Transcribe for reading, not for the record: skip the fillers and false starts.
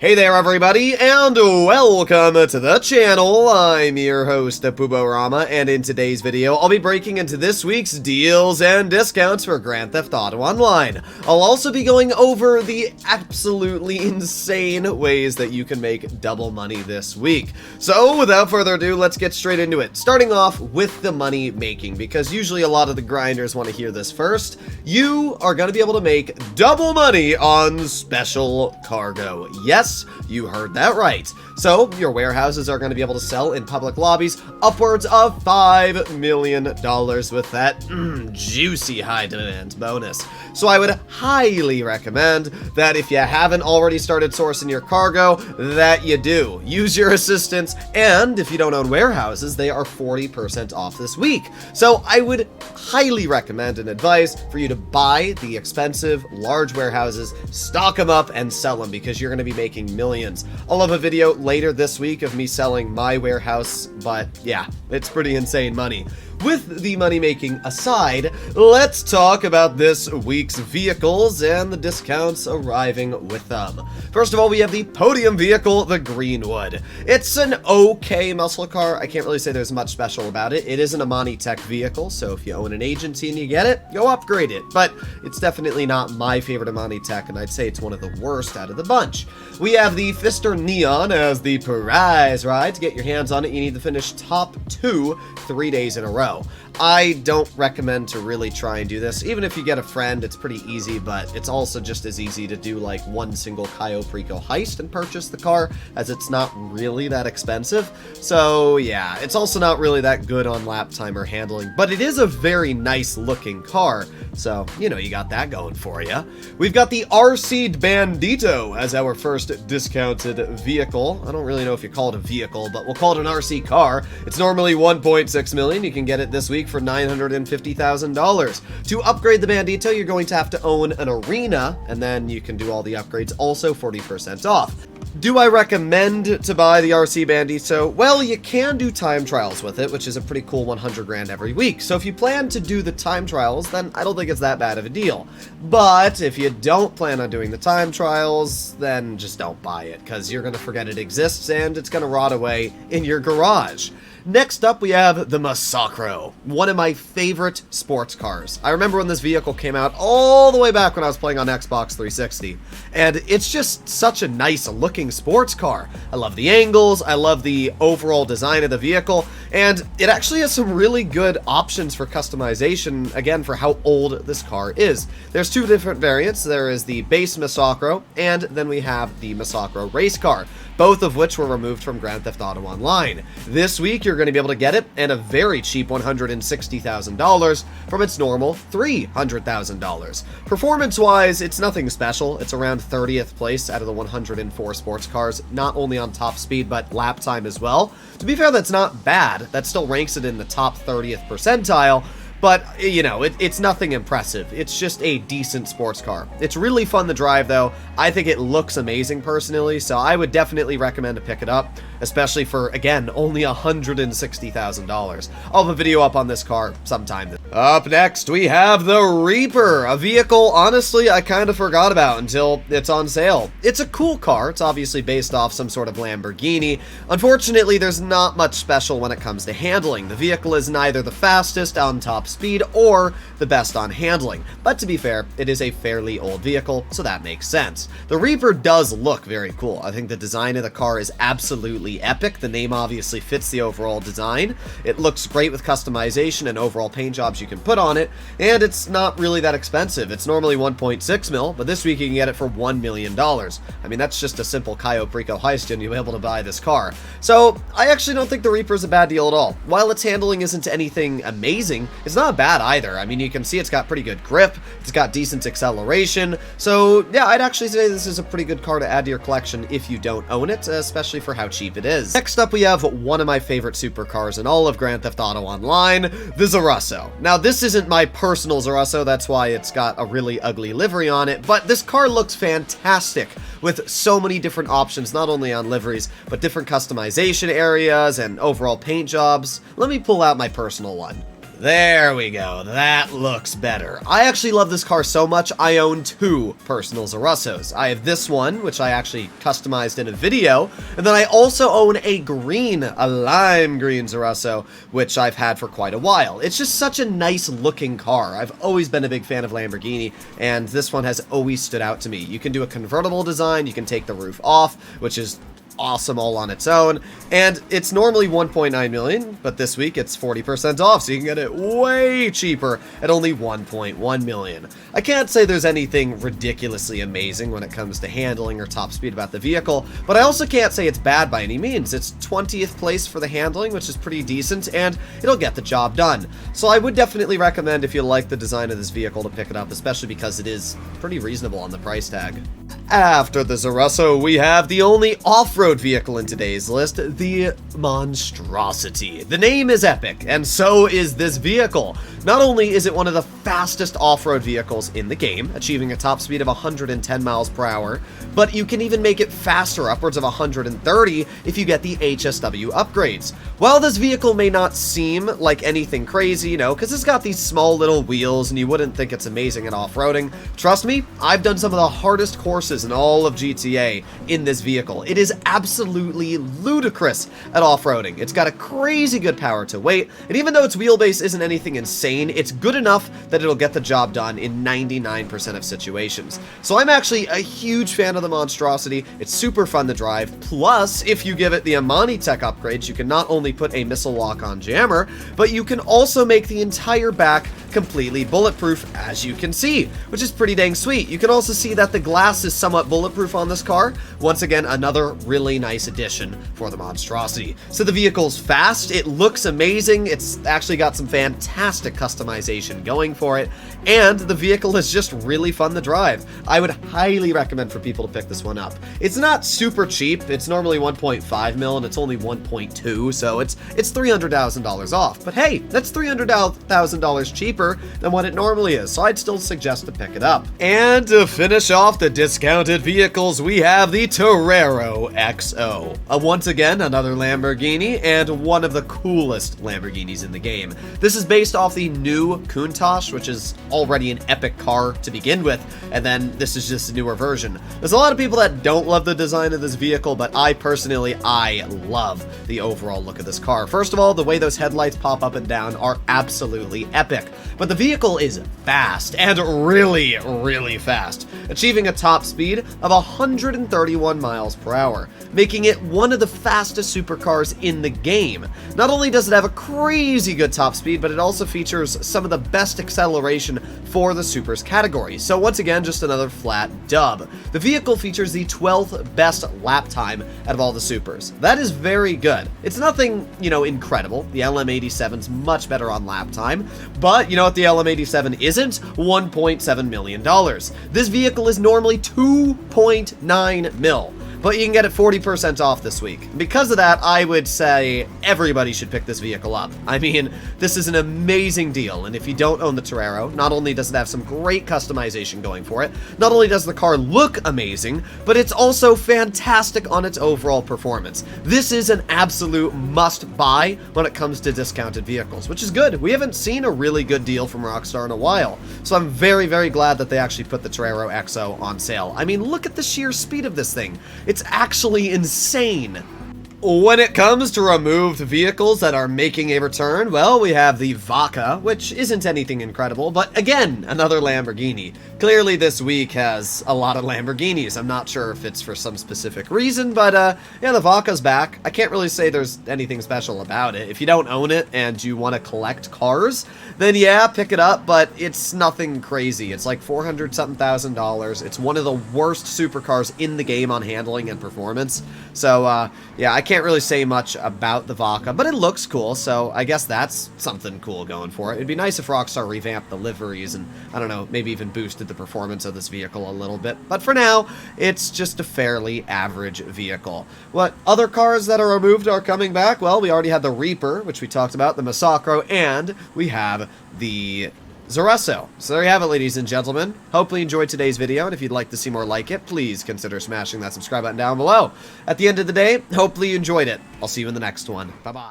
Hey there everybody, and welcome to the channel. I'm your host, Puborama, and in today's video, I'll be breaking into this week's deals and discounts for Grand Theft Auto Online. I'll also be going over the absolutely insane ways that you can make double money this week. So, without further ado, let's get straight into it. Starting off with the money making, because usually a lot of the grinders want to hear this first. You are going to be able to make double money on special cargo. Yes, you heard that right. So, your warehouses are going to be able to sell in public lobbies upwards of $5 million with that juicy high demand bonus. So I would highly recommend that if you haven't already started sourcing your cargo, that you do. Use your assistants, and if you don't own warehouses, they are 40% off this week. So I would highly recommend and advise for you to buy the expensive, large warehouses, stock them up, and sell them, because you're going to be making millions. I'll have a video later this week of me selling my warehouse, but yeah, it's pretty insane money. With the money-making aside, let's talk about this week's vehicles and the discounts arriving with them. First of all, we have the podium vehicle, the Greenwood. It's an okay muscle car. I can't really say there's much special about it. It is an Amani Tech vehicle, so if you own an agency and you get it, go upgrade it. But it's definitely not my favorite Amani Tech, and I'd say it's one of the worst out of the bunch. We have the Pfister Neon as the prize ride. To get your hands on it, you need to finish top 2 3 days in a row. I don't recommend to really try and do this. Even if you get a friend, it's pretty easy, but it's also just as easy to do like one single Cayo Perico heist and purchase the car, as it's not really that expensive. So yeah, it's also not really that good on lap time or handling, but it is a very nice looking car. So, you know, you got that going for you. We've got the RC Bandito as our first discounted vehicle. I don't really know if you call it a vehicle, but we'll call it an RC car. It's normally $1.6 million. You can get it this week for $950,000. To upgrade the Bandito, you're going to have to own an arena, and then you can do all the upgrades, also 40% off. Do I recommend to buy the RC Bandito? Well, you can do time trials with it, which is a pretty cool 100 grand every week. So if you plan to do the time trials, then I don't think it's that bad of a deal. But if you don't plan on doing the time trials, then just don't buy it, because you're going to forget it exists and it's going to rot away in your garage. Next up, we have the Massacro, one of my favorite sports cars. I remember when this vehicle came out all the way back when I was playing on Xbox 360, and it's just such a nice looking sports car. I love the angles, I love the overall design of the vehicle, and it actually has some really good options for customization, again, for how old this car is. There's 2 different variants. There is the base Massacro, and then we have the Massacro race car, both of which were removed from Grand Theft Auto Online. This week, you're going to be able to get it at a very cheap $160,000 from its normal $300,000. Performance-wise, it's nothing special. It's around 30th place out of the 104 sports cars, not only on top speed, but lap time as well. To be fair, that's not bad. That still ranks it in the top 30th percentile. But, you know, it's nothing impressive. It's just a decent sports car. It's really fun to drive, though. I think it looks amazing, personally, so I would definitely recommend to pick it up, especially for, again, only $160,000. I'll have a video up on this car sometime. Up next, we have the Reaper, a vehicle, honestly, I kind of forgot about until it's on sale. It's a cool car. It's obviously based off some sort of Lamborghini. Unfortunately, there's not much special when it comes to handling. The vehicle is neither the fastest on top speed or the best on handling, but to be fair, it is a fairly old vehicle, so that makes sense. The Reaper does look very cool. I think the design of the car is absolutely epic. The name obviously fits the overall design. It looks great with customization and overall paint jobs you can put on it, and it's not really that expensive. It's normally 1.6 mil, but this week you can get it for $1 million. I mean, that's just a simple Cayo Perico heist and you'll be able to buy this car. So I actually don't think the Reaper is a bad deal at all. While its handling isn't anything amazing, it's not bad either. I mean, you can see it's got pretty good grip, it's got decent acceleration, so yeah, I'd actually say this is a pretty good car to add to your collection if you don't own it, especially for how cheap it is. Next up, we have one of my favorite supercars in all of Grand Theft Auto Online, the Zarasso. Now, this isn't my personal Zarasso, that's why it's got a really ugly livery on it, but this car looks fantastic with so many different options, not only on liveries, but different customization areas and overall paint jobs. Let me pull out my personal one. There we go, that looks better. I actually love this car so much, I own two personal Zarussos. I have this one, which I actually customized in a video, and then I also own a lime green Zarusso, which I've had for quite a while. It's just such a nice looking car. I've always been a big fan of Lamborghini, and this one has always stood out to me. You can do a convertible design, you can take the roof off, which is awesome all on its own, and it's normally 1.9 million, but this week it's 40% off, so you can get it way cheaper at only 1.1 million. I can't say there's anything ridiculously amazing when it comes to handling or top speed about the vehicle, but I also can't say it's bad by any means. It's 20th place for the handling, which is pretty decent, and it'll get the job done. So I would definitely recommend, if you like the design of this vehicle, to pick it up, especially because it is pretty reasonable on the price tag. After the Zarusso, we have the only off-road vehicle in today's list, the Monstrosity. The name is epic, and so is this vehicle. Not only is it one of the fastest off-road vehicles in the game, achieving a top speed of 110 miles per hour, but you can even make it faster, upwards of 130, if you get the HSW upgrades. While this vehicle may not seem like anything crazy, you know, because it's got these small little wheels and you wouldn't think it's amazing at off-roading, trust me, I've done some of the hardest courses in all of GTA in this vehicle. It is absolutely ludicrous at off-roading. It's got a crazy good power to weight, and even though its wheelbase isn't anything insane, it's good enough that it'll get the job done in 99% of situations. So I'm actually a huge fan of the Monstrosity. It's super fun to drive, plus if you give it the Amani Tech upgrades, you can not only put a missile lock-on jammer, but you can also make the entire back completely bulletproof, as you can see, which is pretty dang sweet. You can also see that the glass is somewhat bulletproof on this car. Once again, another really nice addition for the Monstrosity. So the vehicle's fast, it looks amazing, it's actually got some fantastic customization going for it, and the vehicle is just really fun to drive. I would highly recommend for people to pick this one up. It's not super cheap, it's normally 1.5 mil and it's only 1.2, so it's $300,000 off. But hey, that's $300,000 cheaper than what it normally is, so I'd still suggest to pick it up. And to finish off the discounted vehicles, we have the Torero XO. Once again, another Lamborghini, and one of the coolest Lamborghinis in the game. This is based off the new Countach, which is already an epic car to begin with, and then this is just a newer version. There's a lot of people that don't love the design of this vehicle, but I love the overall look of this car. First of all, the way those headlights pop up and down are absolutely epic, but the vehicle is fast, and really, really fast, achieving a top speed of 131 miles per hour, making it one of the fastest supercars in the game. Not only does it have a crazy good top speed, but it also features some of the best acceleration for the supers category. So once again, just another flat dub. The vehicle features the 12th best lap time out of all the supers. That is very good. It's nothing, you know, incredible. The LM87's much better on lap time, but you know what the LM87 isn't? $1.7 million. This vehicle is normally 2.9 mil. But you can get it 40% off this week. Because of that, I would say everybody should pick this vehicle up. I mean, this is an amazing deal, and if you don't own the Torero, not only does it have some great customization going for it, not only does the car look amazing, but it's also fantastic on its overall performance. This is an absolute must-buy when it comes to discounted vehicles, which is good. We haven't seen a really good deal from Rockstar in a while, so I'm very, very glad that they actually put the Torero XO on sale. I mean, look at the sheer speed of this thing. It's actually insane. When it comes to removed vehicles that are making a return, well, we have the Vaca, which isn't anything incredible, but again, another Lamborghini. Clearly this week has a lot of Lamborghinis. I'm not sure if it's for some specific reason, but yeah, the Vaca's back. I can't really say there's anything special about it. If you don't own it and you want to collect cars, then yeah, pick it up, but it's nothing crazy. It's like $400-something thousand. It's one of the worst supercars in the game on handling and performance. So yeah, I can't really say much about the Vaca, but it looks cool, so I guess that's something cool going for it. It'd be nice if Rockstar revamped the liveries and, I don't know, maybe even boosted the performance of this vehicle a little bit. But for now, it's just a fairly average vehicle. What other cars that are removed are coming back? Well, we already had the Reaper, which we talked about, the Massacro, and we have the Zarusso. So there you have it, ladies and gentlemen. Hopefully you enjoyed today's video, and if you'd like to see more like it, please consider smashing that subscribe button down below. At the end of the day, hopefully you enjoyed it. I'll see you in the next one. Bye-bye.